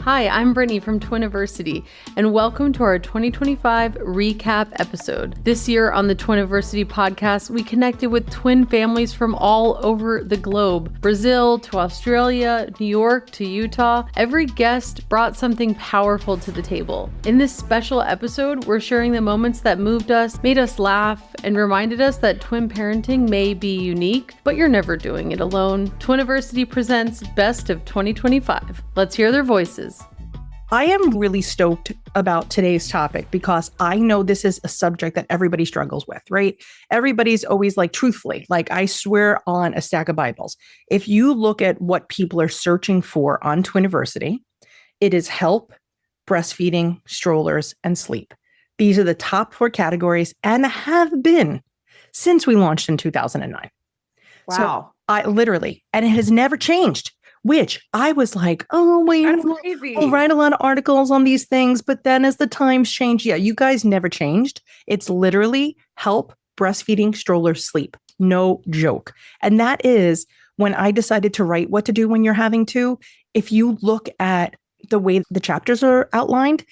Hi, I'm Brittany from Twiniversity, and welcome to our 2025 recap episode. This year on the Twiniversity Podcast, we connected with twin families from all over the globe, Brazil to Australia, New York to Utah. Every guest brought something powerful to the table. In this special episode, we're sharing the moments that moved us, made us laugh, and reminded us that twin parenting may be unique, but you're never doing it alone. Twiniversity presents Best of 2025. Let's hear their voices. I am really stoked about today's topic because I know this is a subject that everybody struggles with, right? Everybody's always like, truthfully, like I swear on a stack of Bibles. If you look at what people are searching for on Twiniversity, it is help, breastfeeding, strollers, and sleep. These are the top 4 categories and have been since we launched in 2009. Wow. So I literally, and it has never changed. Which I was like, oh, wait, I'll write a lot of articles on these things. But then as the times change, you guys never changed. It's literally help, breastfeeding, stroller, sleep. No joke. And that is when I decided to write what to do when you're having to. If you look at the way the chapters are outlined,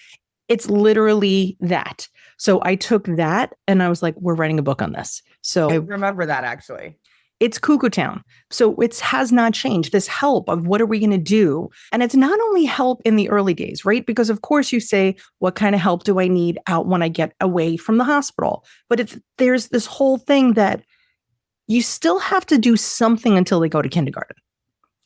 it's literally that. So I took that and I was like, we're writing a book on this. So I remember that actually. It's Cuckoo Town. So it has not changed. This help of what are we going to do? And it's not only help in the early days, right? Because of course you say, what kind of help do I need out when I get away from the hospital? But there's this whole thing that you still have to do something until they go to kindergarten.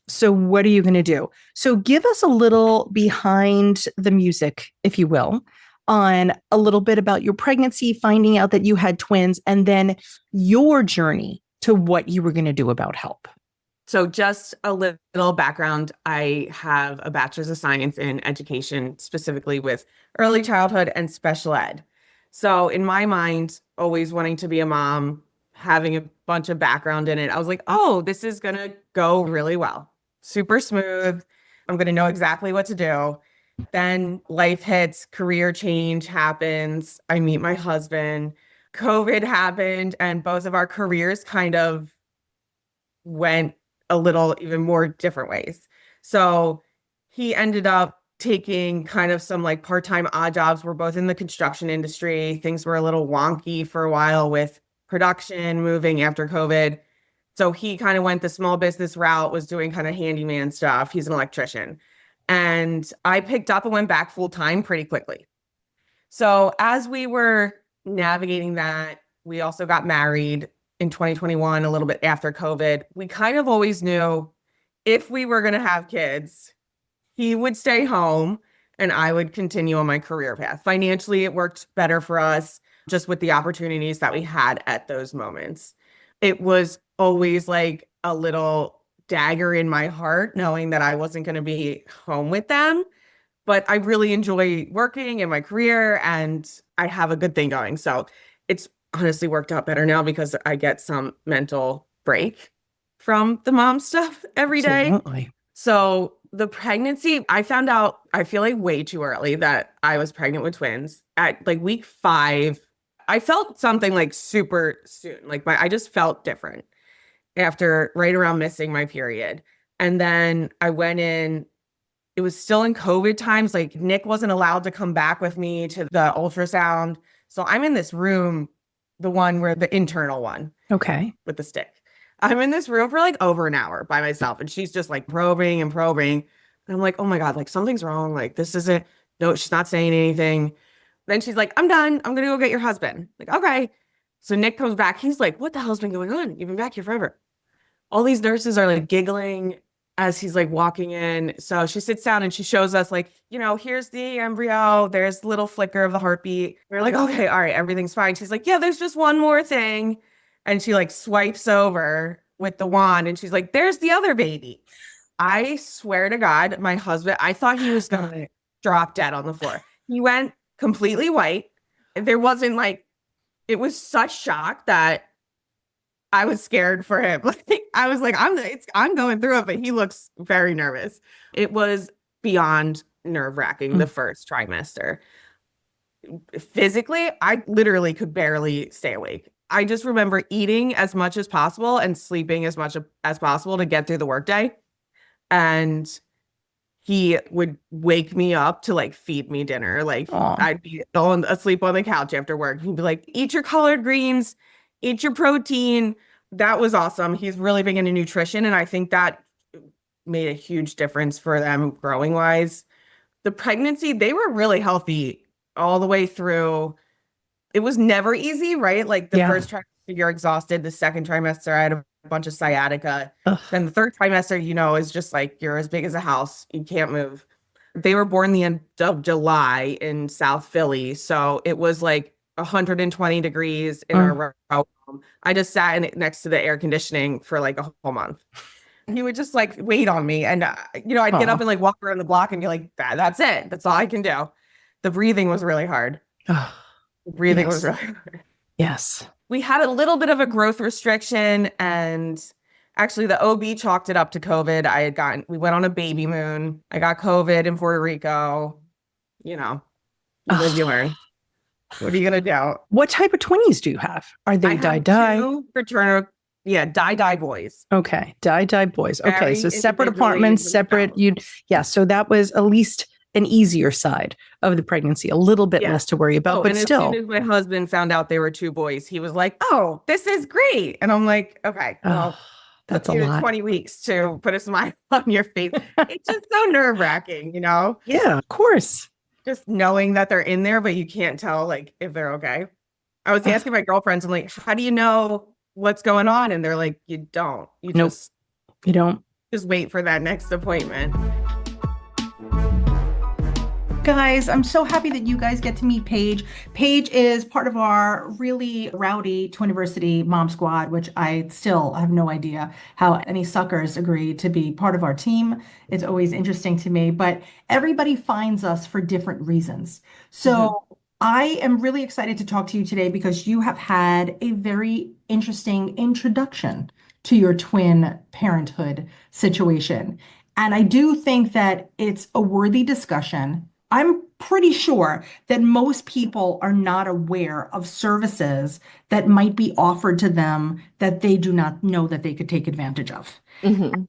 So what are you going to do? So give us a little behind the music, if you will, on a little bit about your pregnancy, finding out that you had twins, and then your journey to what you were going to do about help. So just a little background. I have a bachelor's of science in education, specifically with early childhood and special ed. So in my mind, always wanting to be a mom, having a bunch of background in it, I was like, oh, this is going to go really well. Super smooth. I'm going to know exactly what to do. Then life hits, career change happens. I meet my husband. COVID happened and both of our careers kind of went a little even more different ways. So he ended up taking kind of some like part-time odd jobs. We're both in the construction industry. Things were a little wonky for a while with production moving after COVID. So he kind of went the small business route, was doing kind of handyman stuff. He's an electrician. And I picked up and went back full-time pretty quickly. So as we were navigating that, we also got married in 2021, a little bit after COVID. We kind of always knew if we were going to have kids, he would stay home and I would continue on my career path. Financially, it worked better for us just with the opportunities that we had at those moments. It was always like a little dagger in my heart knowing that I wasn't going to be home with them. But I really enjoy working in my career and I have a good thing going. So it's honestly worked out better now because I get some mental break from the mom stuff every day. Absolutely. So the pregnancy, I found out, I feel like way too early that I was pregnant with twins. At like week 5, I felt something like super soon. Like I just felt different after right around missing my period. And then I went in. It was still in COVID times. Like Nick wasn't allowed to come back with me to the ultrasound. So I'm in this room, the one where the internal one. Okay. With the stick. I'm in this room for like over an hour by myself. And she's just like probing and probing. And I'm like, oh my God, like something's wrong. Like this isn't, no, she's not saying anything. Then she's like, I'm done. I'm going to go get your husband. Like, okay. So Nick comes back. He's like, what the hell's been going on? You've been back here forever. All these nurses are like giggling as he's like walking in. So she sits down and she shows us like, here's the embryo. There's a little flicker of the heartbeat. We're like, okay, all right, everything's fine. She's like, yeah, there's just one more thing. And she like swipes over with the wand and she's like, there's the other baby. I swear to God, my husband, I thought he was going to drop dead on the floor. He went completely white. There wasn't like, it was such shock that I was scared for him. Like I was like, I'm going through it, but he looks very nervous. It was beyond nerve-wracking the first trimester. Physically, I literally could barely stay awake. I just remember eating as much as possible and sleeping as much as possible to get through the workday. And he would wake me up to like feed me dinner. Like Aw. I'd be asleep on the couch after work. He'd be like, eat your collard greens, eat your protein. That was awesome. He's really big into nutrition. And I think that made a huge difference for them growing wise. The pregnancy, they were really healthy all the way through. It was never easy, right? Like the Yeah. first trimester, you're exhausted. The second trimester, I had a bunch of sciatica. Ugh. Then the third trimester, is just like you're as big as a house. You can't move. They were born the end of July in South Philly. So it was like 120 degrees in our room. I just sat next to the air conditioning for like a whole month. He would just like wait on me. And, I'd get up and like walk around the block and be like, that's it. That's all I can do. The breathing was really hard. Breathing was really hard. Yes. We had a little bit of a growth restriction, and actually the OB chalked it up to COVID. We went on a baby moon. I got COVID in Puerto Rico. You live, you learn. What are you going to do? What type of twinnies do you have? Are they die-die? Two fraternal, die-die boys. Okay. Die-die boys. Okay. Very So separate individually apartments, separate, so that was at least an easier side of the pregnancy, a little bit less to worry about, but and still. as soon as my husband found out they were two boys, he was like, "Oh, this is great." And I'm like, "Okay, well, that's a lot. 20 weeks to put a smile on your face." It's just so nerve-wracking, Yeah, of course. Just knowing that they're in there, but you can't tell like if they're okay. I was asking my girlfriends, I'm like, "How do you know what's going on?" And they're like, "You don't. You don't. Just wait for that next appointment." Guys, I'm so happy that you guys get to meet Paige. Paige is part of our really rowdy Twiniversity Mom Squad, which I still have no idea how any suckers agree to be part of our team. It's always interesting to me, but everybody finds us for different reasons. So I am really excited to talk to you today because you have had a very interesting introduction to your twin parenthood situation. And I do think that it's a worthy discussion. I'm pretty sure that most people are not aware of services that might be offered to them that they do not know that they could take advantage of.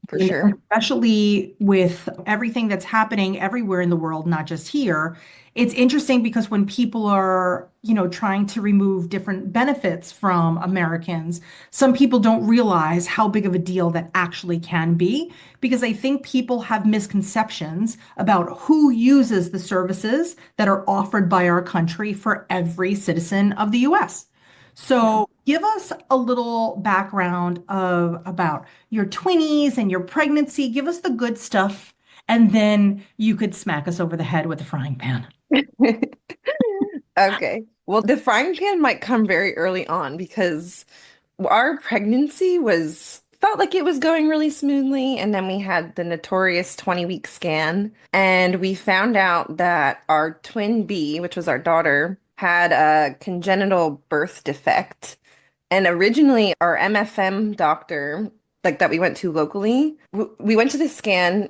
For sure. Especially with everything that's happening everywhere in the world, not just here. It's interesting because when people are, trying to remove different benefits from Americans, some people don't realize how big of a deal that actually can be, because I think people have misconceptions about who uses the services that are offered by our country for every citizen of the US. So give us a little background about your twinnies and your pregnancy. Give us the good stuff, and then you could smack us over the head with a frying pan. Okay. Well, the frying pan might come very early on because our pregnancy felt like it was going really smoothly. And then we had the notorious 20-week scan. And we found out that our twin B, which was our daughter, had a congenital birth defect. And originally our MFM doctor, like that we went to locally, we went to the scan.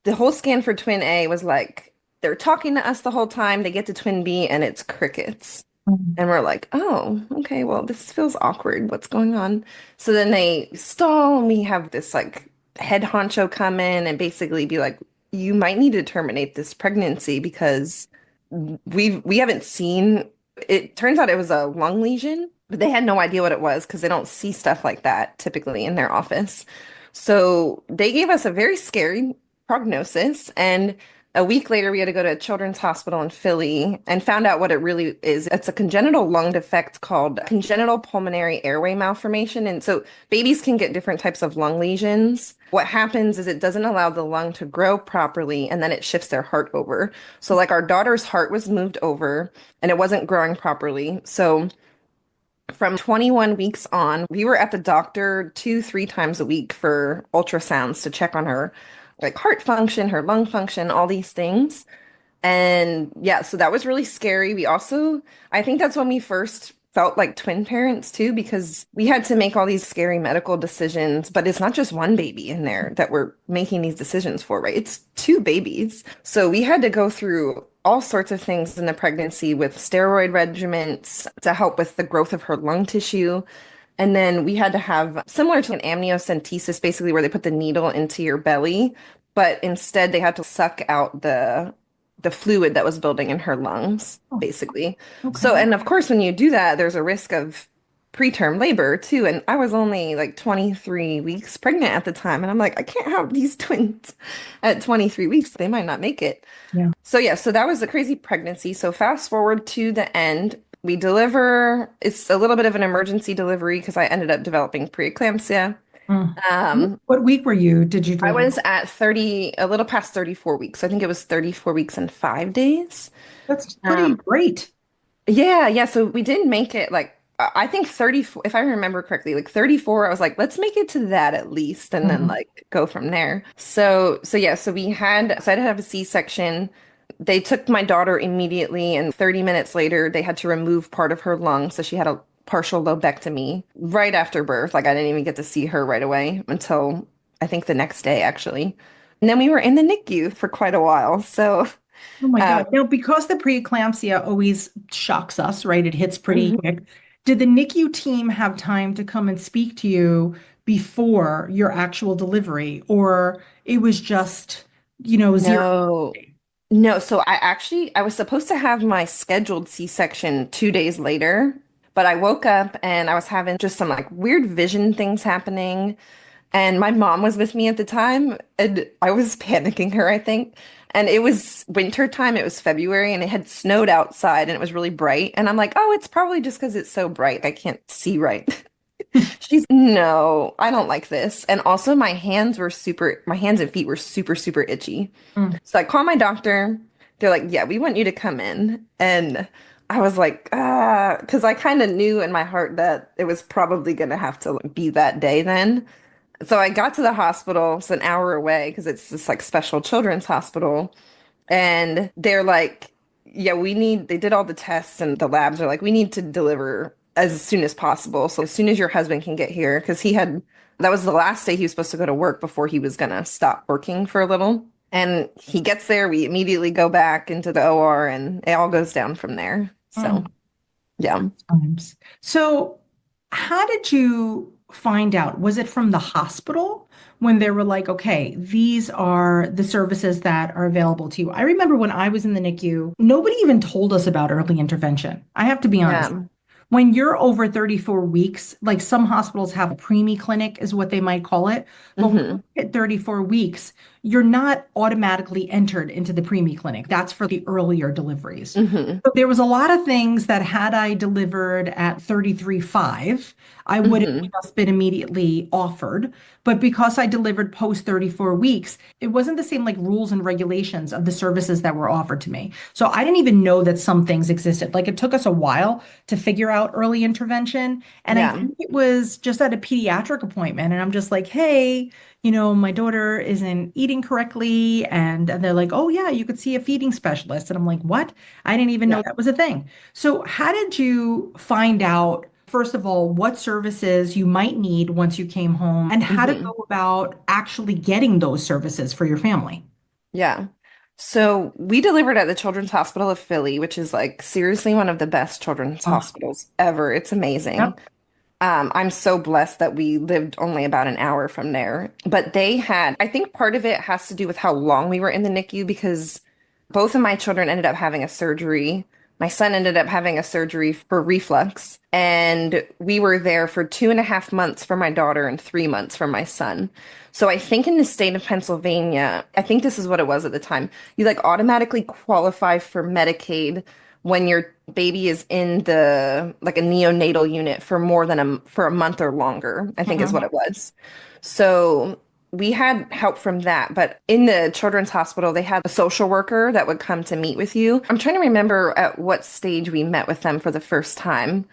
The whole scan for twin A was like, they're talking to us the whole time. They get to twin B and it's crickets. And we're like, oh, okay, well, this feels awkward. What's going on? So then they stall and we have this like head honcho come in and basically be like, you might need to terminate this pregnancy because we haven't seen, it turns out it was a lung lesion, but they had no idea what it was because they don't see stuff like that typically in their office. So they gave us a very scary prognosis, and a week later, we had to go to a children's hospital in Philly and found out what it really is. It's a congenital lung defect called congenital pulmonary airway malformation. And so babies can get different types of lung lesions. What happens is it doesn't allow the lung to grow properly, and then it shifts their heart over. So like our daughter's heart was moved over and it wasn't growing properly. So from 21 weeks on, we were at the doctor 2-3 times a week for ultrasounds to check on her like heart function, her lung function, all these things. And yeah, so that was really scary. I think that's when we first felt like twin parents too, because we had to make all these scary medical decisions, but it's not just one baby in there that we're making these decisions for, right? It's 2 babies. So we had to go through all sorts of things in the pregnancy with steroid regimens to help with the growth of her lung tissue. And then we had to have, similar to an amniocentesis, basically where they put the needle into your belly, but instead they had to suck out the fluid that was building in her lungs, Oh, basically. So, okay. and of course, when you do that, there's a risk of preterm labor too. And I was only like 23 weeks pregnant at the time. And I'm like, I can't have these twins at 23 weeks. They might not make it. Yeah. So, yeah, so that was a crazy pregnancy. So, fast forward to the end, we deliver. It's a little bit of an emergency delivery because I ended up developing preeclampsia. Mm. Um, What week were you? Did you I deliver? was at 30, a little past 34 weeks. I think it was 34 weeks and 5 days. That's pretty Um, great. yeah, yeah. So we didn't make it like I think 34, if I remember correctly, like 34, I was like, let's make it to that at least and then Mhm. like go from there. So yeah, so I had to have a C-section. They took my daughter immediately and 30 minutes later they had to remove part of her lung. So she had a partial lobectomy right after birth. Like I didn't even get to see her right away until I think the next day actually. And then we were in the NICU for quite a while. So Oh my um, God. Now, because the preeclampsia always shocks us, right? It hits pretty mhm. quick. Did the NICU team have time to come and speak to you before your actual delivery, or it was just, zero? No. No, so I was supposed to have my scheduled C-section 2 days later, but I woke up and I was having just some like weird vision things happening. And my mom was with me at the time, and I was panicking her, I think. And it was winter time, it was February, and it had snowed outside and it was really bright. And I'm like, oh, it's probably just because it's so bright. I can't see right. No, I don't like this. And also my hands and feet were super, super itchy. Mm. So I call my doctor. They're like, yeah, we want you to come in. And I was like, because I kind of knew in my heart that it was probably going to have to be that day then. So I got to the hospital. It's an hour away because it's this like special children's hospital. And they're like, yeah, they did all the tests and the labs are like, we need to deliver as soon as possible. So as soon as your husband can get here, because that was the last day he was supposed to go to work before he was going to stop working for a little. And he gets there, we immediately go back into the OR and it all goes down from there. So, Mm. yeah. Times. So, how did you find out? Was it from the hospital when they were like, okay, these are the services that are available to you? I remember when I was in the NICU, nobody even told us about early intervention. I have to be honest. Yeah. When you're over 34 weeks, like some hospitals have a preemie clinic, is what they might call it. But when Hmm. you hit 34 weeks, you're not automatically entered into the preemie clinic. That's for the earlier deliveries. Hmm. So there was a lot of things that had I delivered at 33.5, I would have Hmm. just been immediately offered. But because I delivered post 34 weeks, it wasn't the same like rules and regulations of the services that were offered to me. So I didn't even know that some things existed. Like it took us a while to figure out early intervention. And I Yeah. think it was just at a pediatric appointment. And I'm just like, hey, my daughter isn't eating correctly. And they're like, oh, yeah, you could see a feeding specialist. And I'm like, what? I didn't even know Yeah. that was a thing. So, how did you find out, first of all, what services you might need once you came home and how to Hmm. go about actually getting those services for your family? Yeah. So we delivered at the Children's Hospital of Philly, which is like seriously one of the best children's Oh, hospitals ever. It's amazing. yep. I'm so blessed that we lived only about an hour from there. But I think part of it has to do with how long we were in the NICU because both of my children ended up having a surgery. My son ended up having a surgery for reflux, and we were there for 2.5 months for my daughter and 3 months for my son. So I think in the state of Pennsylvania, I think this is what it was at the time. You like automatically qualify for Medicaid when your baby is in the like a neonatal unit for more than a month or longer, I think is what Mhm. it was. So we had help from that, but in the children's hospital, they had a social worker that would come to meet with you. I'm trying to remember at what stage we met with them for the first time.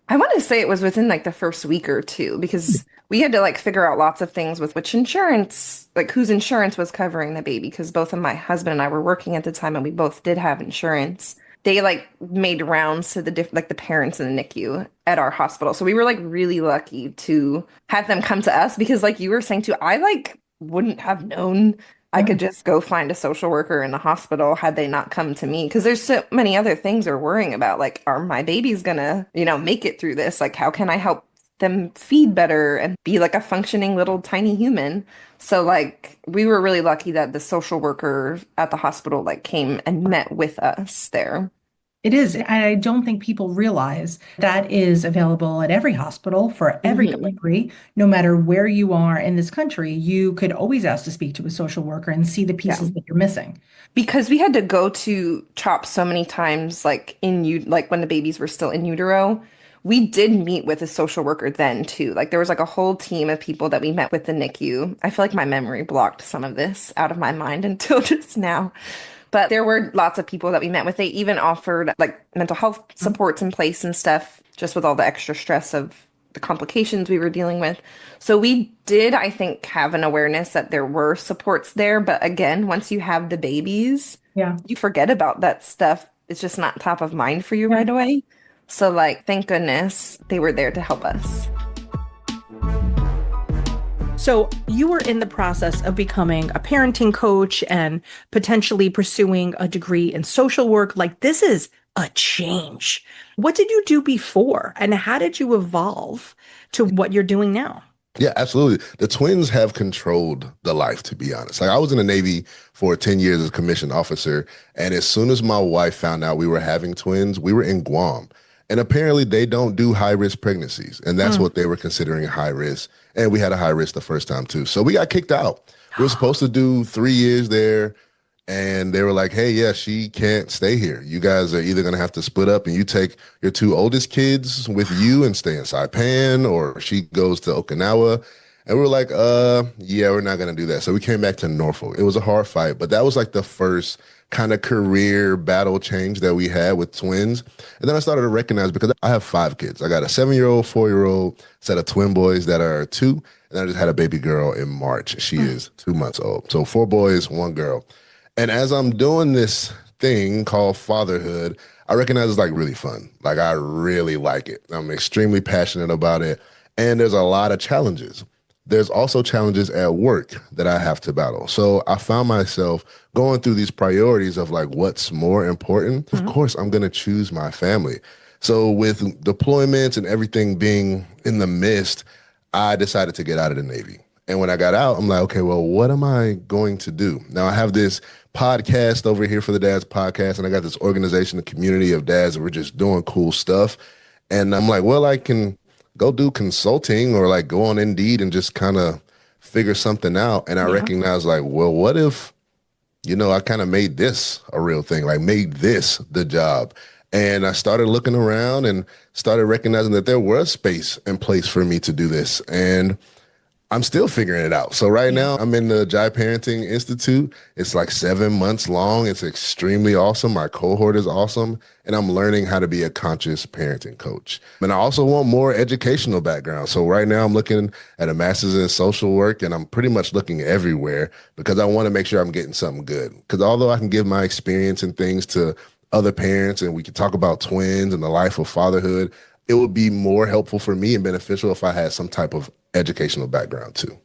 I want to say it was within like the first week or two because we had to like figure out lots of things with which insurance, like whose insurance was covering the baby, because both of my husband and I were working at the time and we both did have insurance. They like made rounds to like the parents in the NICU at our hospital. So we were like really lucky to have them come to us because like you were saying too, I like wouldn't have known I Yeah. could just go find a social worker in the hospital had they not come to me because there's so many other things they're worrying about. Like, are my babies gonna, make it through this? Like, how can I help them feed better and be like a functioning little tiny human. So like we were really lucky that the social worker at the hospital like came and met with us there. It is. I don't think people realize that is available at every hospital for every delivery. No matter where you are in this country, you could always ask to speak to a social worker and see the pieces that you're missing. Because we had to go to CHOP so many times, like like when the babies were still in utero, we did meet with a social worker then too. Like there was like a whole team of people that we met with the NICU. I feel like my memory blocked some of this out of my mind until just now. But there were lots of people that we met with. They even offered like mental health supports in place and stuff, just with all the extra stress of the complications we were dealing with. So we did, I think, have an awareness that there were supports there. But again, once you have the babies, you forget about that stuff. It's just not top of mind for you right away. So like, thank goodness they were there to help us. So you were in the process of becoming a parenting coach and potentially pursuing a degree in social work. Like this is a change. What did you do before and how did you evolve to what you're doing now? Yeah, absolutely. The twins have controlled the life, to be honest. Like I was in the Navy for 10 years as a commissioned officer. And as soon as my wife found out we were having twins, we were in Guam. And apparently they don't do high risk pregnancies. And that's what they were considering high risk. And we had a high risk the first time too. So we got kicked out. We were supposed to do 3 years there. And they were like, hey, yeah, she can't stay here. You guys are either going to have to split up and you take your 2 oldest kids with you and stay in Saipan, or she goes to Okinawa. And we were like, yeah, we're not going to do that. So we came back to Norfolk. It was a hard fight, but that was like the first kind of career battle change that we had with twins. And then I started to recognize, because I have 5 kids. I got a 7-year-old, 4-year-old, set of twin boys that are 2. And I just had a baby girl in March. She is 2 months old. So 4 boys, 1 girl. And as I'm doing this thing called fatherhood, I recognize it's like really fun. Like I really like it. I'm extremely passionate about it. And there's a lot of challenges. There's also challenges at work that I have to battle. So I found myself going through these priorities of like, what's more important? Of course, I'm going to choose my family. So with deployments and everything being in the midst, I decided to get out of the Navy. And when I got out, I'm like, okay, well, what am I going to do? Now I have this podcast over here for the Dads Podcast, and I got this organization, a community of dads that we're just doing cool stuff. And I'm like, well, I can go do consulting or like go on Indeed and just kind of figure something out. And I recognize like, well, what if, I kind of made this a real thing, like made this the job. And I started looking around and started recognizing that there was space and place for me to do this. And I'm still figuring it out. So right now I'm in the Jai Parenting Institute. It's like 7 months long. It's extremely awesome. My cohort is awesome. And I'm learning how to be a conscious parenting coach. And I also want more educational background. So right now I'm looking at a master's in social work, and I'm pretty much looking everywhere because I want to make sure I'm getting something good. Because although I can give my experience and things to other parents and we can talk about twins and the life of fatherhood, it would be more helpful for me and beneficial if I had some type of educational background too.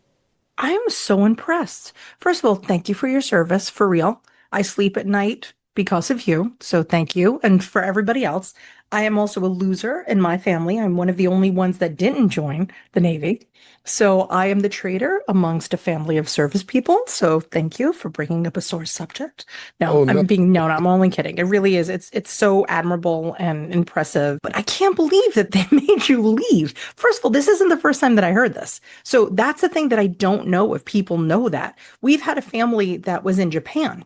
I am so impressed. First of all, thank you for your service, for real. I sleep at night because of you, so thank you. And for everybody else, I am also a loser in my family. I'm one of the only ones that didn't join the Navy. So I am the traitor amongst a family of service people. So thank you for bringing up a sore subject. No, I'm only kidding. It really is. It's so admirable and impressive. But I can't believe that they made you leave. First of all, this isn't the first time that I heard this. So that's the thing that I don't know if people know that. We've had a family that was in Japan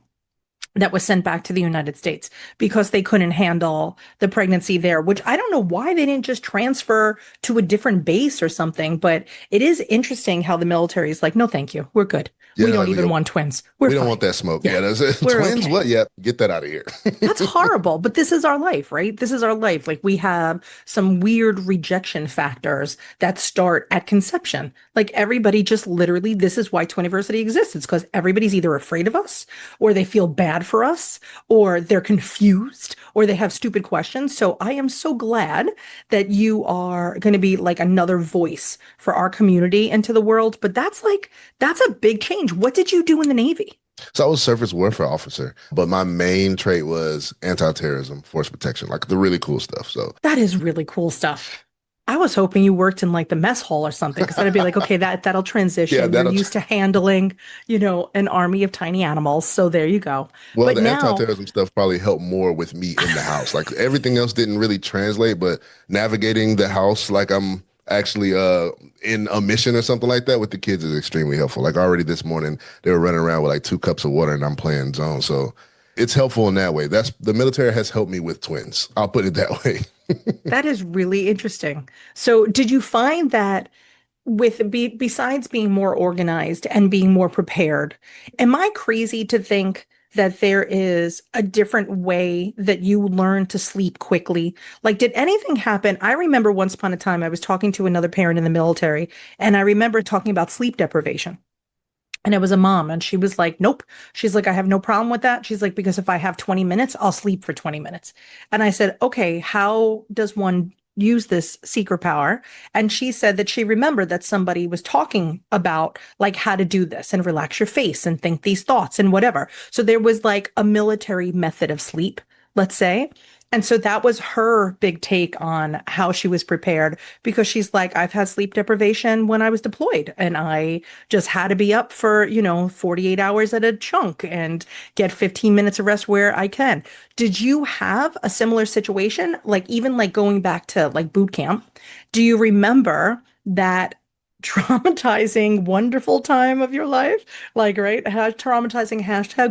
that was sent back to the United States because they couldn't handle the pregnancy there, which I don't know why they didn't just transfer to a different base or something. But it is interesting how the military is like, no, thank you. We're good. We don't even want twins. We don't want that smoke. Yeah, twins? Okay. What? Yeah, get that out of here. That's horrible. But this is our life, right? This is our life. Like we have some weird rejection factors that start at conception. Like everybody just literally, this is why Twiniversity exists. It's because everybody's either afraid of us or they feel bad for us or they're confused or they have stupid questions. So I am so glad that you are going to be like another voice for our community and to the world. But that's a big change. What did you do in the Navy? So I was a surface warfare officer, but my main trait was anti-terrorism, force protection, like the really cool stuff. So that is really cool stuff. I was hoping you worked in like the mess hall or something, because then I'd be like, okay, that'll transition. Yeah, You're that'll. used to handling, an army of tiny animals. So there you go. Well, But the now, anti-terrorism stuff probably helped more with me in the house. Like everything else didn't really translate, but navigating the house like I'm actually in a mission or something like that with the kids is extremely helpful. Like already this morning, they were running around with like 2 cups of water and I'm playing zone. So it's helpful in that way. That's the military has helped me with twins. I'll put it that way. that is really interesting. So did you find that besides being more organized and being more prepared, am I crazy to think that there is a different way that you learn to sleep quickly? Like, did anything happen? I remember once upon a time, I was talking to another parent in the military, and I remember talking about sleep deprivation. And it was a mom, and she was like, nope. She's like, I have no problem with that. She's like, because if I have 20 minutes, I'll sleep for 20 minutes. And I said, okay, how does one use this secret power? And she said that she remembered that somebody was talking about like how to do this and relax your face and think these thoughts and whatever. So there was like a military method of sleep, let's say. And so that was her big take on how she was prepared, because she's like, I've had sleep deprivation when I was deployed and I just had to be up for, 48 hours at a chunk and get 15 minutes of rest where I can. Did you have a similar situation? Like even like going back to like boot camp, do you remember that traumatizing, wonderful time of your life? Like, right? Traumatizing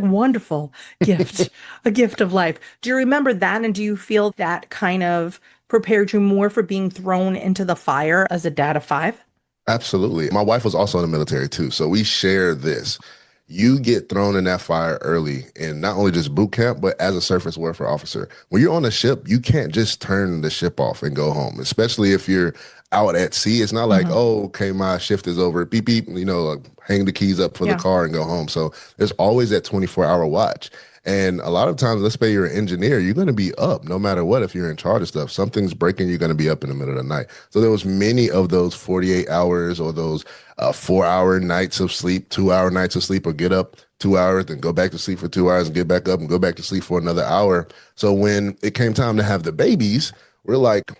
#wonderful gift, a gift of life. Do you remember that? And do you feel that kind of prepared you more for being thrown into the fire as a dad of 5? Absolutely. My wife was also in the military too. So we share this. You get thrown in that fire early in not only just boot camp, but as a surface warfare officer. When you're on a ship, you can't just turn the ship off and go home, especially if you're out at sea. It's not like, oh, okay, my shift is over. Beep, beep, like, hang the keys up for the car and go home. So there's always that 24-hour watch. And a lot of times, let's say you're an engineer, you're going to be up no matter what. If you're in charge of stuff, something's breaking, you're going to be up in the middle of the night. So there was many of those 48 hours or those 4-hour nights of sleep, 2-hour nights of sleep, or get up 2 hours, then go back to sleep for 2 hours and get back up and go back to sleep for another hour. So when it came time to have the babies, we're like,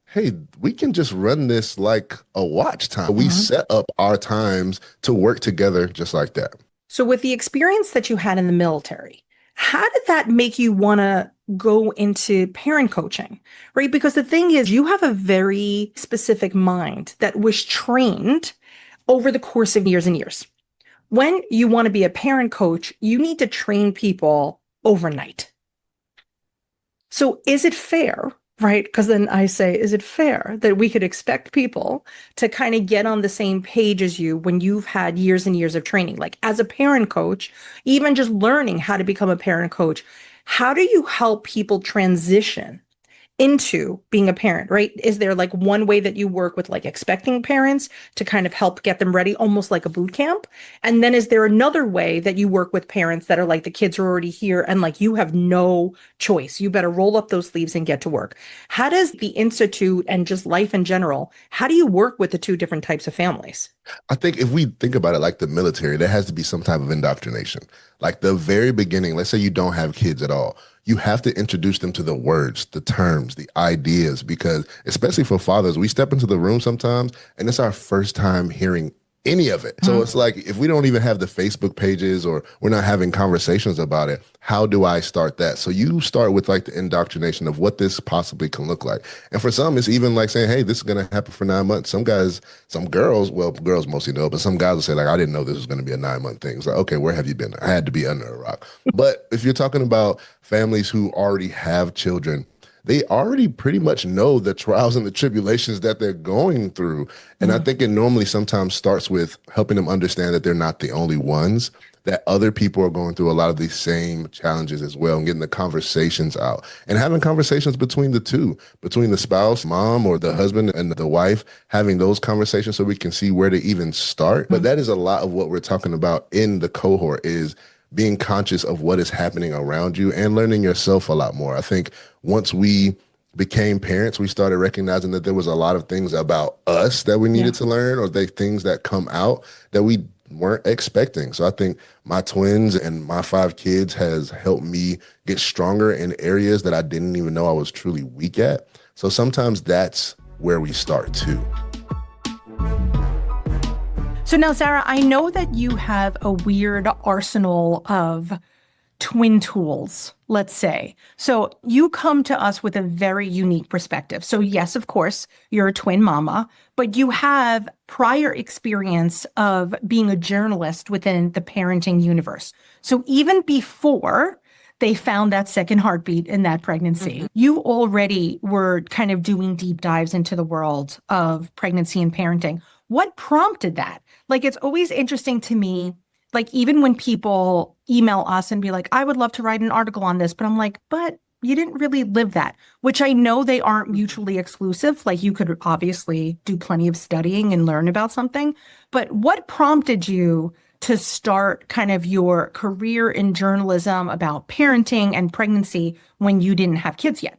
hey, we can just run this like a watch time. We set up our times to work together just like that. So with the experience that you had in the military, how did that make you want to go into parent coaching, right? Because the thing is, you have a very specific mind that was trained over the course of years and years. When you want to be a parent coach, you need to train people overnight. So is it fair, right? Because then I say, is it fair that we could expect people to kind of get on the same page as you when you've had years and years of training? Like as a parent coach, even just learning how to become a parent coach, how do you help people transition into being a parent, right? Is there like one way that you work with like expecting parents to kind of help get them ready, almost like a boot camp? And then is there another way that you work with parents that are like the kids are already here and like you have no choice? You better roll up those sleeves and get to work. How does the Institute and just life in general, how do you work with the two different types of families? I think if we think about it like the military, there has to be some type of indoctrination. Like the very beginning, let's say you don't have kids at all. You have to introduce them to the words, the terms, the ideas, because especially for fathers, we step into the room sometimes and it's our first time hearing any of it. So it's like, if we don't even have the Facebook pages or we're not having conversations about it, how do I start that? So you start with like the indoctrination of what this possibly can look like. And for some, it's even like saying, hey, this is going to happen for 9 months. Some guys, some girls, well, girls mostly know, but some guys will say like, I didn't know this was going to be a 9-month thing. It's like, okay, where have you been? I had to be under a rock. But if you're talking about families who already have children, they already pretty much know the trials and the tribulations that they're going through. And I think it normally sometimes starts with helping them understand that they're not the only ones, that other people are going through a lot of these same challenges as well, and getting the conversations out and having conversations between the two, between the spouse, mom, or the husband and the wife, having those conversations so we can see where to even start. But that is a lot of what we're talking about in the cohort, is being conscious of what is happening around you and learning yourself a lot more. I think once we became parents, we started recognizing that there was a lot of things about us that we needed to learn, or things that come out that we weren't expecting. So I think my twins and my 5 kids has helped me get stronger in areas that I didn't even know I was truly weak at. So sometimes that's where we start too. So now, Sarah, I know that you have a weird arsenal of twin tools, let's say. So you come to us with a very unique perspective. So yes, of course, you're a twin mama, but you have prior experience of being a journalist within the parenting universe. So even before they found that second heartbeat in that pregnancy, you already were kind of doing deep dives into the world of pregnancy and parenting. What prompted that? Like, it's always interesting to me, like, even when people email us and be like, I would love to write an article on this, but I'm like, but you didn't really live that, which I know they aren't mutually exclusive. Like, you could obviously do plenty of studying and learn about something, but what prompted you to start kind of your career in journalism about parenting and pregnancy when you didn't have kids yet?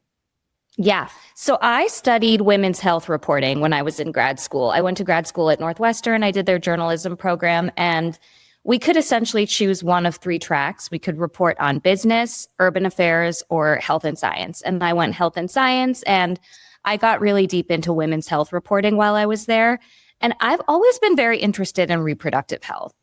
Yeah. So I studied women's health reporting when I was in grad school. I went to grad school at Northwestern. I did their journalism program, and we could essentially choose one of three tracks. We could report on business, urban affairs, or health and science. And I went health and science, and I got really deep into women's health reporting while I was there. And I've always been very interested in reproductive health.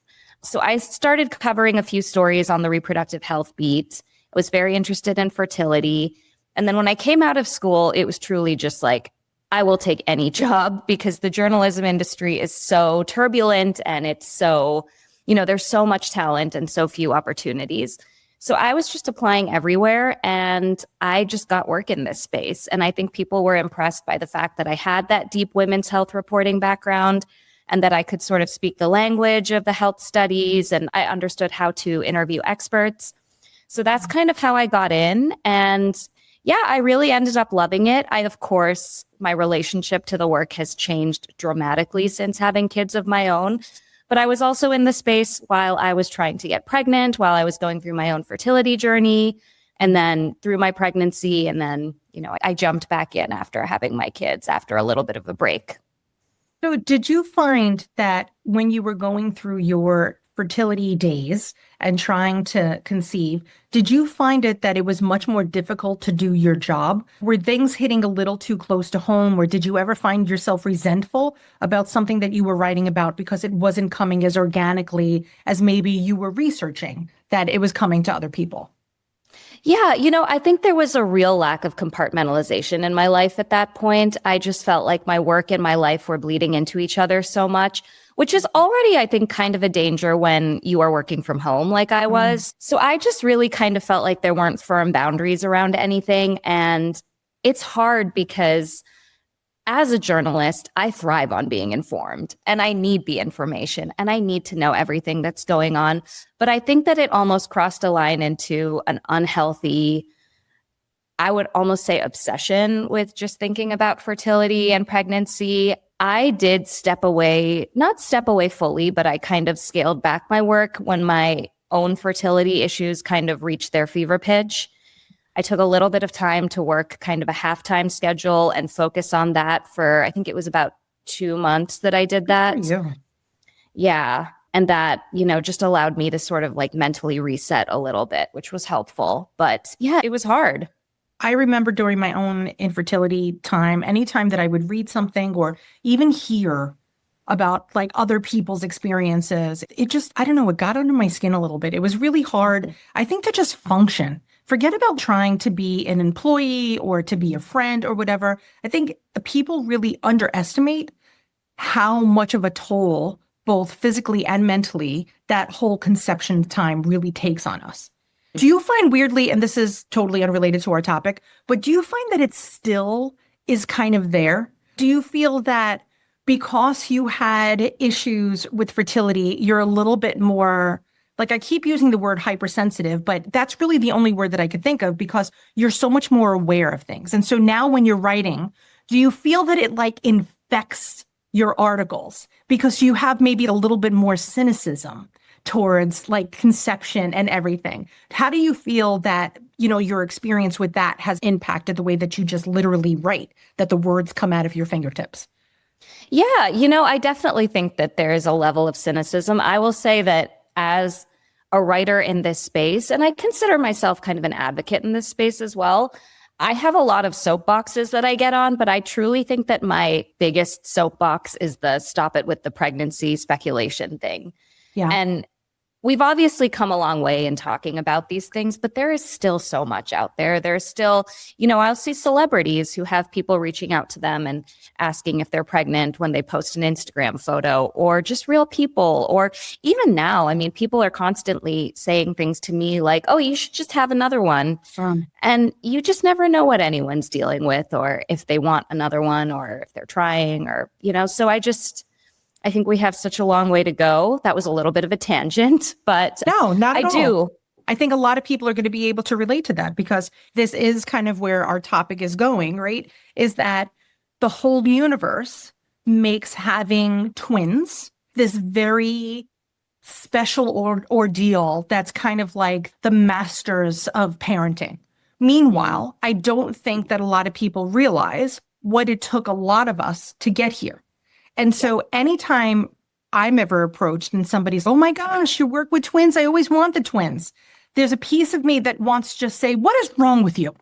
So I started covering a few stories on the reproductive health beat. I was very interested in fertility. And then when I came out of school, it was truly just like, I will take any job, because the journalism industry is so turbulent and it's so, there's so much talent and so few opportunities. So I was just applying everywhere, and I just got work in this space. And I think people were impressed by the fact that I had that deep women's health reporting background and that I could sort of speak the language of the health studies, and I understood how to interview experts. So that's kind of how I got in. And yeah, I really ended up loving it. Of course, my relationship to the work has changed dramatically since having kids of my own. But I was also in the space while I was trying to get pregnant, while I was going through my own fertility journey, and then through my pregnancy. And then, I jumped back in after having my kids after a little bit of a break. So did you find that when you were going through your fertility days and trying to conceive, did you find that it was much more difficult to do your job? Were things hitting a little too close to home, or did you ever find yourself resentful about something that you were writing about because it wasn't coming as organically as maybe you were researching that it was coming to other people? Yeah, I think there was a real lack of compartmentalization in my life at that point. I just felt like my work and my life were bleeding into each other so much, which is already, I think, kind of a danger when you are working from home like I was. So I just really kind of felt like there weren't firm boundaries around anything. And it's hard because as a journalist, I thrive on being informed, and I need the information, and I need to know everything that's going on. But I think that it almost crossed a line into an unhealthy, I would almost say, obsession with just thinking about fertility and pregnancy. I did not step away fully, but I kind of scaled back my work when my own fertility issues kind of reached their fever pitch. I took a little bit of time to work kind of a half-time schedule and focus on that for, I think it was about 2 months that I did that. Yeah. And that, just allowed me to sort of like mentally reset a little bit, which was helpful. But yeah, it was hard. I remember during my own infertility time, anytime that I would read something or even hear about like other people's experiences, it just, I don't know, it got under my skin a little bit. It was really hard, I think, to just function. Forget about trying to be an employee or to be a friend or whatever. I think people really underestimate how much of a toll, both physically and mentally, that whole conception time really takes on us. Do you find weirdly, and this is totally unrelated to our topic, but do you find that it still is kind of there? Do you feel that because you had issues with fertility, you're a little bit more, like, I keep using the word hypersensitive, but that's really the only word that I could think of because you're so much more aware of things. And so now when you're writing, do you feel that it like infects your articles because you have maybe a little bit more cynicism towards like conception and everything? How do you feel that, your experience with that has impacted the way that you just literally write, that the words come out of your fingertips? Yeah, I definitely think that there is a level of cynicism. I will say that as a writer in this space, and I consider myself kind of an advocate in this space as well, I have a lot of soapboxes that I get on, but I truly think that my biggest soapbox is the stop it with the pregnancy speculation thing. Yeah. And we've obviously come a long way in talking about these things, but there is still so much out there. There's still, I'll see celebrities who have people reaching out to them and asking if they're pregnant when they post an Instagram photo, or just real people. Or even now, I mean, people are constantly saying things to me like, oh, you should just have another one. And you just never know what anyone's dealing with, or if they want another one, or if they're trying, or, so I think we have such a long way to go. That was a little bit of a tangent, but no, not at all. I do. I think a lot of people are going to be able to relate to that, because this is kind of where our topic is going, right? Is that the whole universe makes having twins this very special ordeal that's kind of like the masters of parenting. Meanwhile, I don't think that a lot of people realize what it took a lot of us to get here. And so anytime I'm ever approached and somebody's, oh my gosh, you work with twins, I always wanted twins, there's a piece of me that wants to just say, what is wrong with you?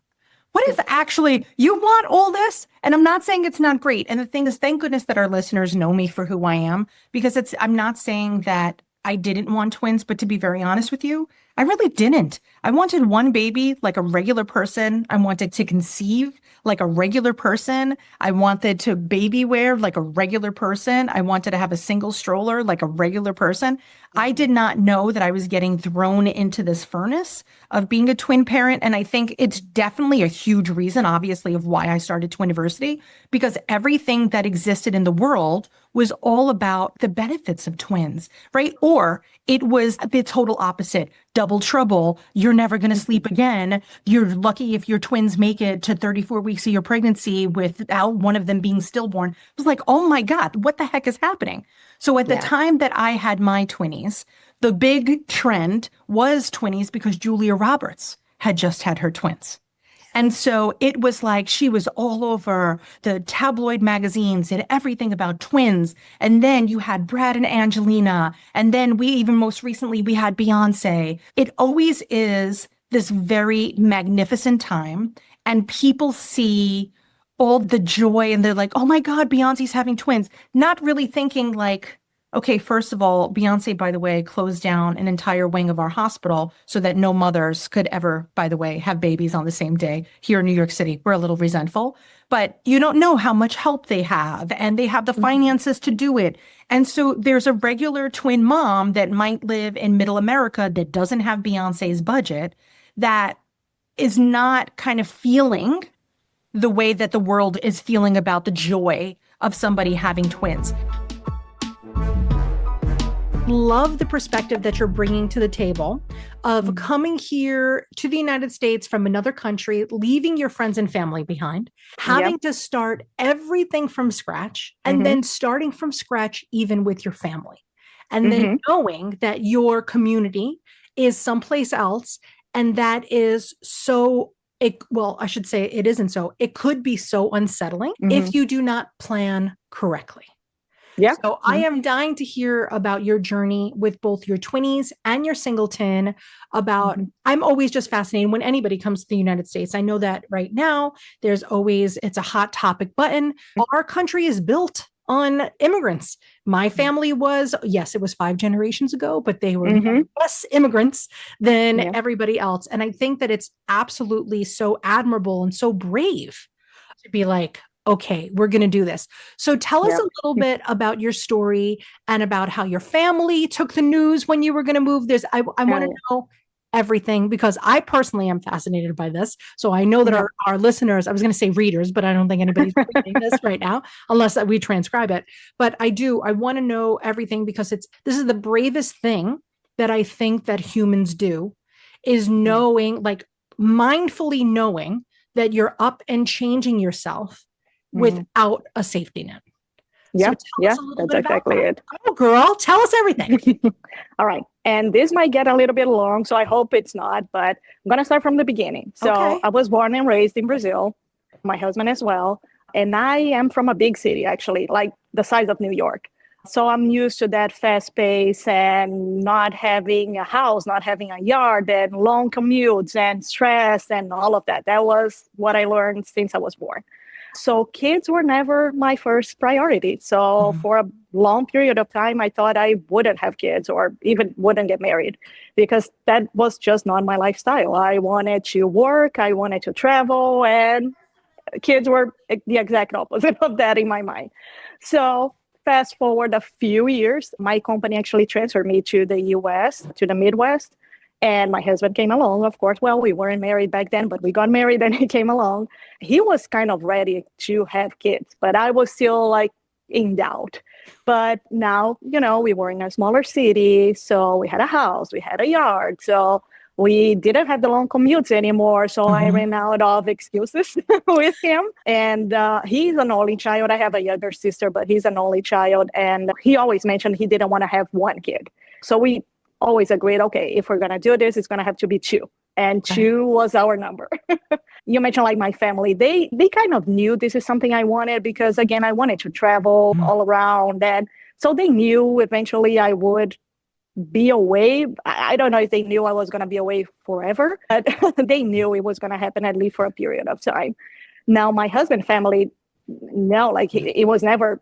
What is actually, you want all this? And I'm not saying it's not great. And the thing is, thank goodness that our listeners know me for who I am, because I'm not saying that I didn't want twins, but to be very honest with you, I really didn't. I wanted one baby like a regular person. I wanted to conceive like a regular person. I wanted to baby wear like a regular person. I wanted to have a single stroller like a regular person. I did not know that I was getting thrown into this furnace of being a twin parent. And I think it's definitely a huge reason, obviously, of why I started Twiniversity, because everything that existed in the world was all about the benefits of twins, right? Or it was the total opposite. Double trouble. You're never going to sleep again. You're lucky if your twins make it to 34 weeks of your pregnancy without one of them being stillborn. It was like, oh my God, what the heck is happening? So at the time that I had my twinnies, the big trend was twinnies because Julia Roberts had just had her twins. And so it was like she was all over the tabloid magazines and everything about twins. And then you had Brad and Angelina. And then most recently, we had Beyonce. It always is this very magnificent time. And people see all the joy and they're like, oh my God, Beyonce's having twins. Not really thinking like, okay, first of all, Beyonce, by the way, closed down an entire wing of our hospital so that no mothers could ever, by the way, have babies on the same day. Here in New York City, we're a little resentful, but you don't know how much help they have, and they have the finances to do it. And so there's a regular twin mom that might live in middle America that doesn't have Beyonce's budget, that is not kind of feeling the way that the world is feeling about the joy of somebody having twins. Love the perspective that you're bringing to the table of coming here to the United States from another country, leaving your friends and family behind, having to start everything from scratch, and then starting from scratch even with your family. And then knowing that your community is someplace else, and that is I should say it isn't so. It could be so unsettling if you do not plan correctly. Yeah. So I am dying to hear about your journey with both your twinnies and your singleton. I'm always just fascinated when anybody comes to the United States. I know that right now it's a hot topic button. Our country is built on immigrants. My family it was 5 generations ago, but they were less immigrants than everybody else. And I think that it's absolutely so admirable and so brave to be like, okay, we're going to do this. So tell us a little bit about your story and about how your family took the news when you were going to move. I want to know everything, because I personally am fascinated by this. So I know that our listeners, I was going to say readers, but I don't think anybody's reading this right now, unless we transcribe it. But I want to know everything, because this is the bravest thing that I think that humans do, is knowing, like mindfully knowing that you're up and changing yourself without a safety net. Yeah, so that's exactly it. Oh, girl, tell us everything. All right. And this might get a little bit long, so I hope it's not, but I'm going to start from the beginning. So I was born and raised in Brazil, my husband as well. And I am from a big city, actually, like the size of New York. So I'm used to that fast pace and not having a house, not having a yard, and long commutes and stress and all of that. That was what I learned since I was born. So kids were never my first priority. So for a long period of time, I thought I wouldn't have kids or even wouldn't get married because that was just not my lifestyle. I wanted to work, I wanted to travel, and kids were the exact opposite of that in my mind. So fast forward a few years, my company actually transferred me to the US, to the Midwest. And my husband came along, of course. Well, we weren't married back then, but we got married and he came along. He was kind of ready to have kids, but I was still like in doubt. But now, we were in a smaller city. So we had a house, we had a yard. So we didn't have the long commutes anymore. So I ran out of excuses with him. And he's an only child. I have a younger sister, but he's an only child. And he always mentioned he didn't want to have one kid. So we always agreed, okay, if we're going to do this, it's going to have to be 2. And 2 was our number. You mentioned like my family, they kind of knew this is something I wanted because, again, I wanted to travel all around. And so they knew eventually I would be away. I don't know if they knew I was going to be away forever, but they knew it was going to happen at least for a period of time. Now, my husband's family, no, like it was never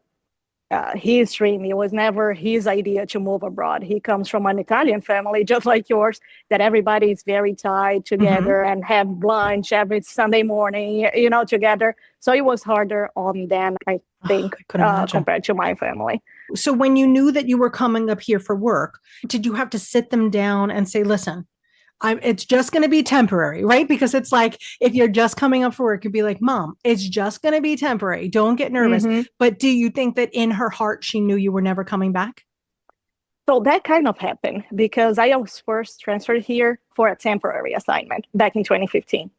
his dream. It was never his idea to move abroad. He comes from an Italian family, just like yours, that everybody is very tied together and have lunch every Sunday morning, together. So it was harder on them, I think, compared to my family. So when you knew that you were coming up here for work, did you have to sit them down and say, listen, it's just going to be temporary, right? Because it's like, if you're just coming up for work, you'd be like, Mom, it's just going to be temporary. Don't get nervous. But do you think that in her heart, she knew you were never coming back? So that kind of happened because I was first transferred here for a temporary assignment back in 2015.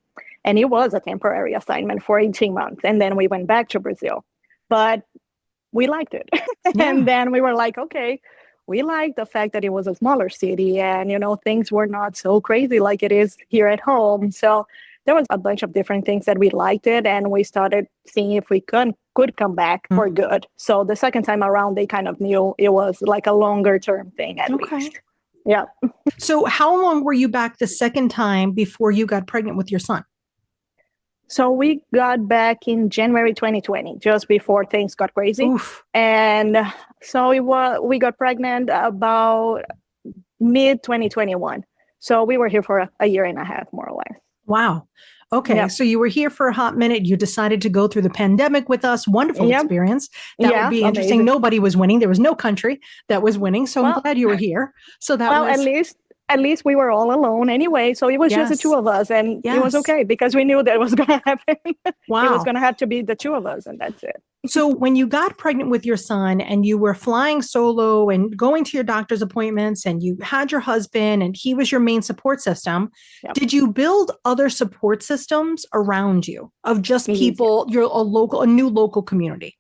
And it was a temporary assignment for 18 months. And then we went back to Brazil. But we liked it. And then we were like, okay, we liked the fact that it was a smaller city and, things were not so crazy like it is here at home. So there was a bunch of different things that we liked it. And we started seeing if we could come back for good. So the second time around, they kind of knew it was like a longer term thing at least. Yeah. So how long were you back the second time before you got pregnant with your son? So we got back in January 2020, just before things got crazy. And so we got pregnant about mid-2021. So we were here for a year and a half, more or less. Wow. Okay. Yeah. So you were here for a hot minute. You decided to go through the pandemic with us. Wonderful experience. That would be interesting. Amazing. Nobody was winning. There was no country that was winning. So I'm glad you were here. So that was... At least we were all alone anyway. So it was just the 2 of us and it was okay because we knew that it was going to happen. Wow. It was going to have to be the 2 of us and that's it. So when you got pregnant with your son and you were flying solo and going to your doctor's appointments and you had your husband and he was your main support system, did you build other support systems around you of just people, a new local community?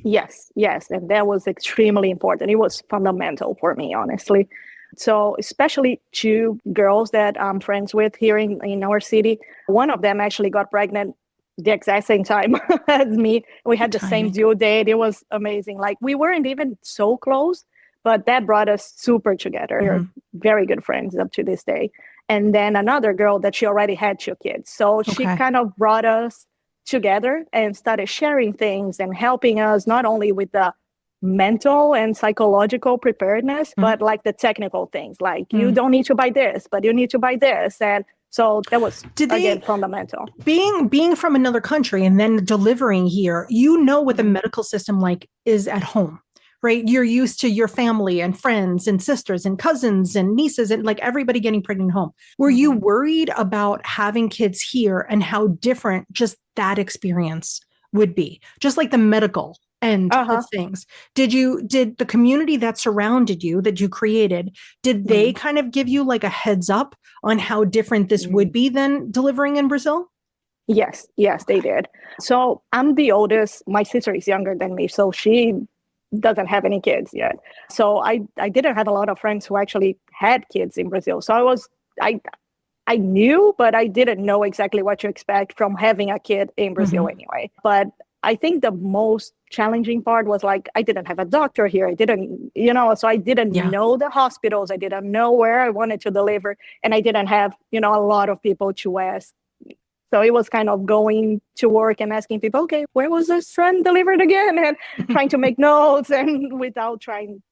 Yes. And that was extremely important. It was fundamental for me, honestly. So especially 2 girls that I'm friends with here in our city. One of them actually got pregnant the exact same time as me. We had the same due date. It was amazing. Like we weren't even so close, but that brought us super together. We're very good friends up to this day. And then another girl that she already had 2 kids. So she kind of brought us together and started sharing things and helping us not only with the mental and psychological preparedness, but like the technical things, like you don't need to buy this, but you need to buy this. And so that was, again, fundamental. Being from another country and then delivering here, what the medical system like is at home, right? You're used to your family and friends and sisters and cousins and nieces and like everybody getting pregnant home. Were you worried about having kids here and how different just that experience would be? Just like the medical and things. Did the community that surrounded you, that you created, did they kind of give you like a heads up on how different this would be than delivering in Brazil? Yes, they did. So I'm the oldest. My sister is younger than me, so she doesn't have any kids yet. So I didn't have a lot of friends who actually had kids in Brazil. So I knew, but I didn't know exactly what to expect from having a kid in Brazil anyway. But I think the most challenging part was like, I didn't have a doctor here. I didn't, so I didn't know the hospitals. I didn't know where I wanted to deliver. And I didn't have, a lot of people to ask. So it was kind of going to work and asking people, okay, where was this friend delivered again? And trying to make notes and without trying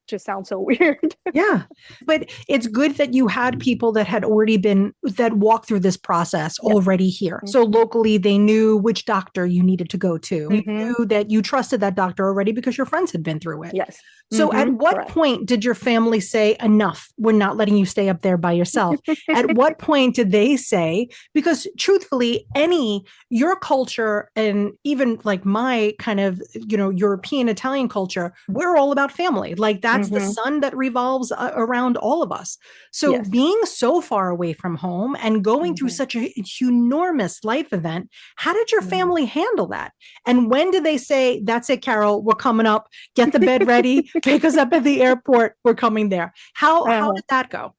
to sound so weird. Yeah. But it's good that you had people that had already that walked through this process already here. So locally, they knew which doctor you needed to go to. You knew that you trusted that doctor already because your friends had been through it. Yes. So at what point did your family say, enough, we're not letting you stay up there by yourself? At what point did they say, because truthfully, your culture and even like my kind of, European Italian culture, we're all about family. Like that's the sun that revolves around all of us. So being so far away from home and going through such a enormous life event, how did your family handle that? And when did they say, that's it, Carol, we're coming up, get the bed ready, pick us up at the airport, we're coming there? How did that go?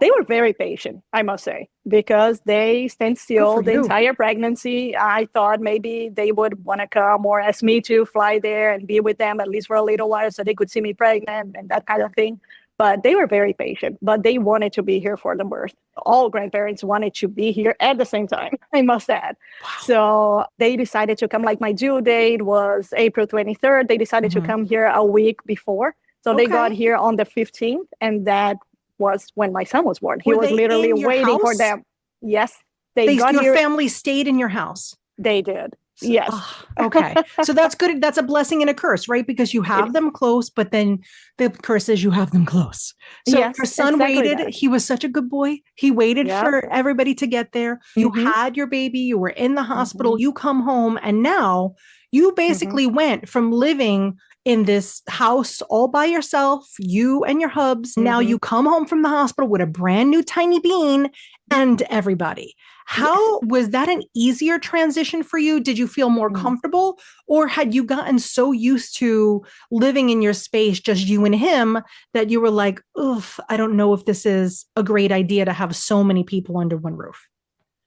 They were very patient, I must say, because they stand still the entire pregnancy. I thought maybe they would want to come or ask me to fly there and be with them at least for a little while so they could see me pregnant and that kind of thing. But they were very patient, but they wanted to be here for the birth. All grandparents wanted to be here at the same time, I must add. Wow. So they decided to come, like my due date was April 23rd. They decided to come here a week before. So they got here on the 15th, and that was when my son was born. He was literally waiting for them. Yes. Your family stayed in your house? They did. Yes. Oh, okay. So that's good. That's a blessing and a curse, right? Because you have them close, but then the curse is you have them close. So your son waited. That. He was such a good boy. He waited for everybody to get there. You had your baby. You were in the hospital. You come home, and now you basically went from living in this house all by yourself, you and your hubs. Now you come home from the hospital with a brand new tiny bean and everybody. How was that an easier transition for you? Did you feel more comfortable, or had you gotten so used to living in your space, just you and him, that you were like, oof, I don't know if this is a great idea to have so many people under one roof?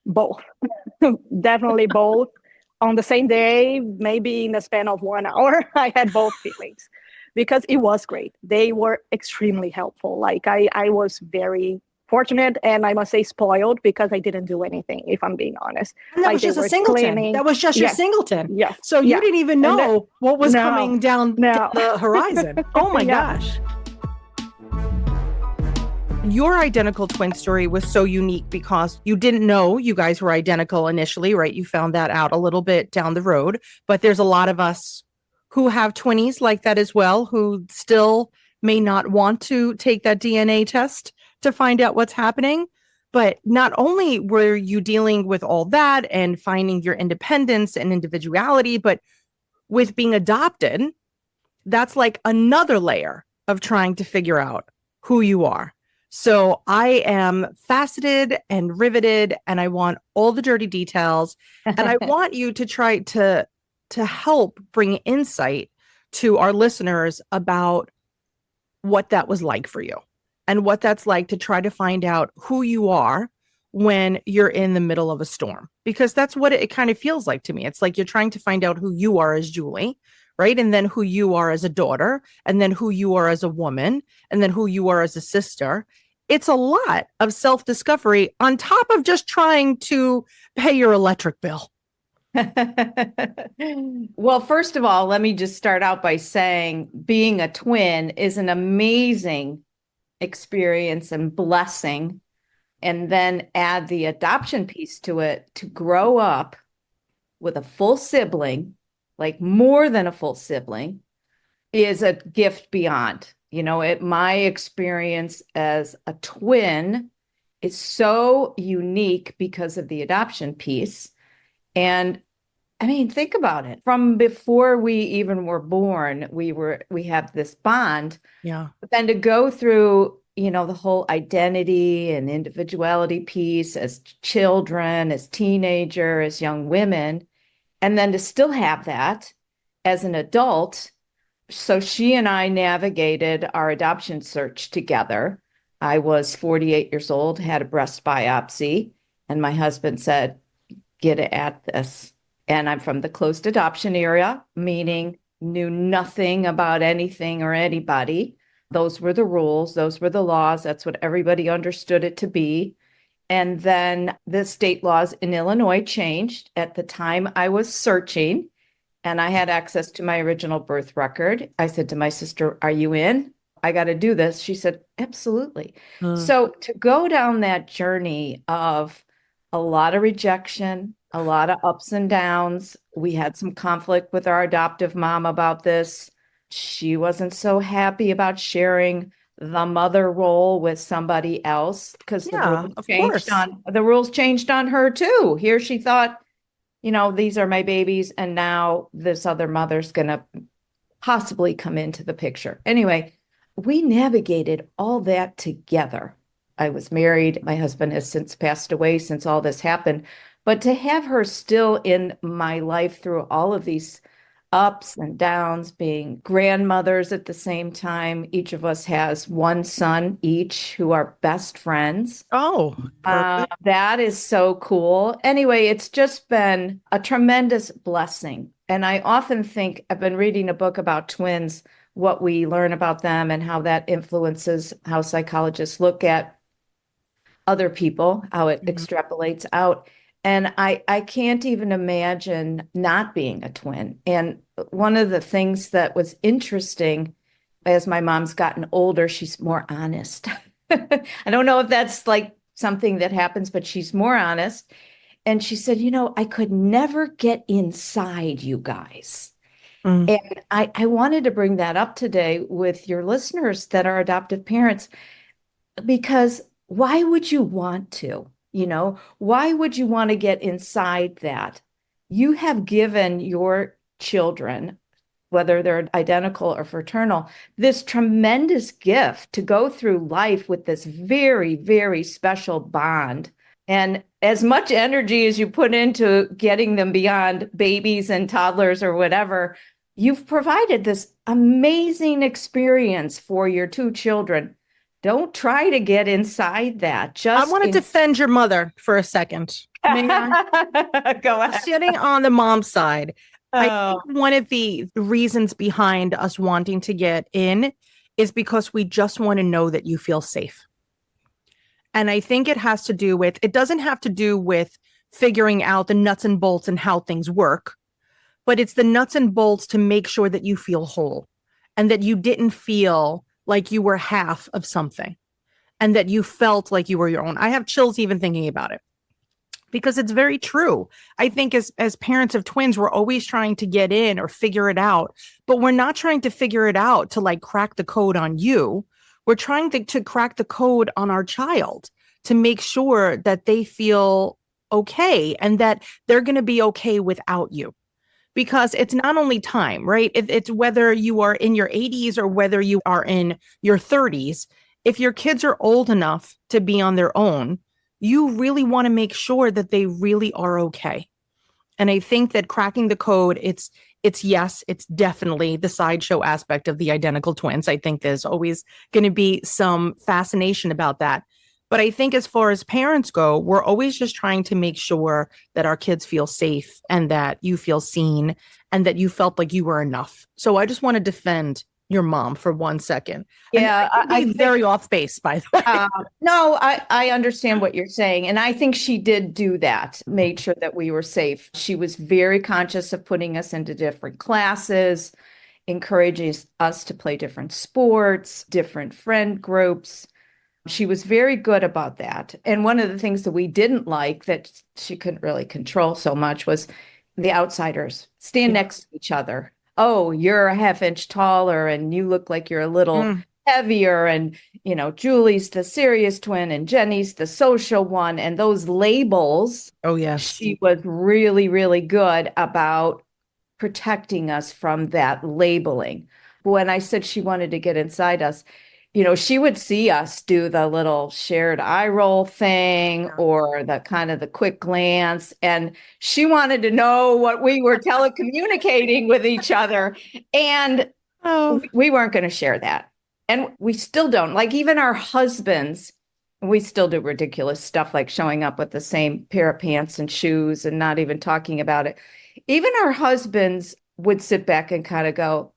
Both. Definitely both. On the same day, maybe in the span of 1 hour, I had both feelings because it was great. They were extremely helpful. Like I was very fortunate, and I must say spoiled, because I didn't do anything, if I'm being honest. And that was just a singleton. That was just your singleton. Yes. So you didn't even know what was coming down the horizon. Oh my gosh. Your identical twin story was so unique because you didn't know you guys were identical initially, right? You found that out a little bit down the road, but there's a lot of us who have twinnies like that as well, who still may not want to take that DNA test to find out what's happening. But not only were you dealing with all that and finding your independence and individuality, but with being adopted, that's like another layer of trying to figure out who you are. So I am faceted and riveted, and I want all the dirty details. And I want you to try to help bring insight to our listeners about what that was like for you and what that's like to try to find out who you are when you're in the middle of a storm, because that's what it kind of feels like to me. It's like you're trying to find out who you are as Julie, right? And then who you are as a daughter, and then who you are as a woman, and then who you are as a sister. It's a lot of self-discovery on top of just trying to pay your electric bill. Well, first of all, let me just start out by saying being a twin is an amazing experience and blessing. And then add the adoption piece to it, to grow up with a full sibling, like more than a full sibling, is a gift beyond. My experience as a twin is so unique because of the adoption piece. And I mean, think about it. From before we even were born, we have this bond. Yeah. But then to go through, the whole identity and individuality piece as children, as teenager, as young women, and then to still have that as an adult. So she and I navigated our adoption search together. I was 48 years old, had a breast biopsy, and my husband said, get at this. And I'm from the closed adoption area, meaning knew nothing about anything or anybody. Those were the rules. Those were the laws. That's what everybody understood it to be. And then the state laws in Illinois changed. At the time I was searching and I had access to my original birth record. I said to my sister, "Are you in? I got to do this." She said, "Absolutely." So to go down that journey of a lot of rejection, a lot of ups and downs. We had some conflict with our adoptive mom about this. She wasn't so happy about sharing the mother role with somebody else because the rules changed on her too. Here she thought, these are my babies, and now this other mother's going to possibly come into the picture. Anyway, we navigated all that together. I was married. My husband has since passed away since all this happened. But to have her still in my life through all of these ups and downs, being grandmothers at the same time, each of us has one son each who are best friends. Oh, that is so cool. Anyway, it's just been a tremendous blessing. And I often think, I've been reading a book about twins, what we learn about them and how that influences how psychologists look at other people, how it extrapolates out. And I can't even imagine not being a twin. And one of the things that was interesting, as my mom's gotten older, she's more honest. I don't know if that's like something that happens, but she's more honest. And she said, I could never get inside you guys. And I wanted to bring that up today with your listeners that are adoptive parents, because why would you want to? Why would you want to get inside that? You have given your children, whether they're identical or fraternal, this tremendous gift to go through life with this very, very special bond. And as much energy as you put into getting them beyond babies and toddlers or whatever, you've provided this amazing experience for your two children. Don't try to get inside that. I want to defend your mother for a second. Go ahead. Sitting on the mom's side, I think one of the reasons behind us wanting to get in is because we just want to know that you feel safe. And I think it has to do with, it doesn't have to do with figuring out the nuts and bolts and how things work, but it's the nuts and bolts to make sure that you feel whole and that you didn't feel like you were half of something and that you felt like you were your own. I have chills even thinking about it because it's very true. I think as parents of twins, we're always trying to get in or figure it out, but we're not trying to figure it out to like crack the code on you. We're trying to crack the code on our child to make sure that they feel okay and that they're going to be okay without you. Because it's not only time, right? It's whether you are in your 80s or whether you are in your 30s. If your kids are old enough to be on their own, you really want to make sure that they really are okay. And I think that cracking the code, it's definitely the sideshow aspect of the identical twins. I think there's always going to be some fascination about that. But I think as far as parents go, we're always just trying to make sure that our kids feel safe and that you feel seen and that you felt like you were enough. So I just want to defend your mom for 1 second. Yeah, I'm very off base, by the way. No, I understand what you're saying. And I think she did do that, made sure that we were safe. She was very conscious of putting us into different classes, encourages us to play different sports, different friend groups. She was very good about that. And one of the things that we didn't like that she couldn't really control so much was the outsiders stand next to each other. Oh, you're a half inch taller and you look like you're a little heavier. And, Julie's the serious twin and Jenny's the social one. And those labels. Oh, yes. She was really, really good about protecting us from that labeling. When I said she wanted to get inside us, she would see us do the little shared eye roll thing or the kind of the quick glance. And she wanted to know what we were telecommunicating with each other. And we weren't going to share that. And we still don't. Like even our husbands, we still do ridiculous stuff like showing up with the same pair of pants and shoes and not even talking about it. even our husbands would sit back and kind of go,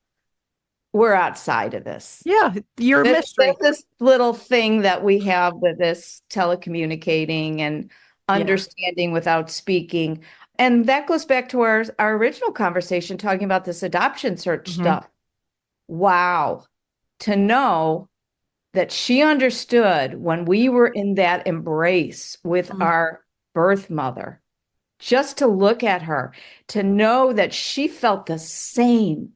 we're outside of this. Yeah, you're a mystery. This little thing that we have with this telecommunicating and understanding without speaking. And that goes back to our original conversation talking about this adoption search stuff. Wow. To know that she understood when we were in that embrace with our birth mother, just to look at her, to know that she felt the same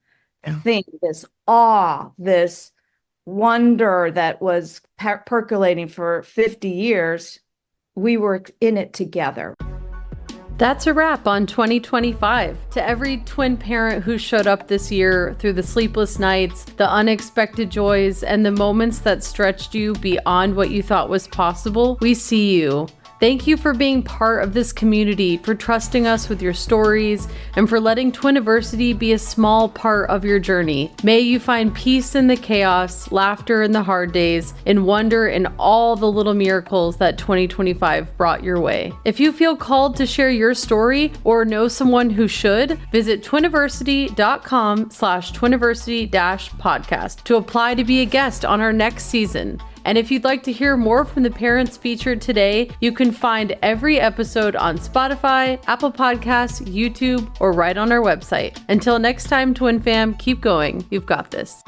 thing, this awe, this wonder that was percolating for 50 years. We were in it together. That's a wrap on 2025. To every twin parent who showed up this year through the sleepless nights, the unexpected joys, and the moments that stretched you beyond what you thought was possible, we see you. Thank you for being part of this community, for trusting us with your stories, and for letting Twiniversity be a small part of your journey. May you find peace in the chaos, laughter in the hard days, and wonder in all the little miracles that 2025 brought your way. If you feel called to share your story or know someone who should, visit twiniversity.com/twiniversity-podcast to apply to be a guest on our next season. And if you'd like to hear more from the parents featured today, you can find every episode on Spotify, Apple Podcasts, YouTube, or right on our website. Until next time, Twin Fam, keep going. You've got this.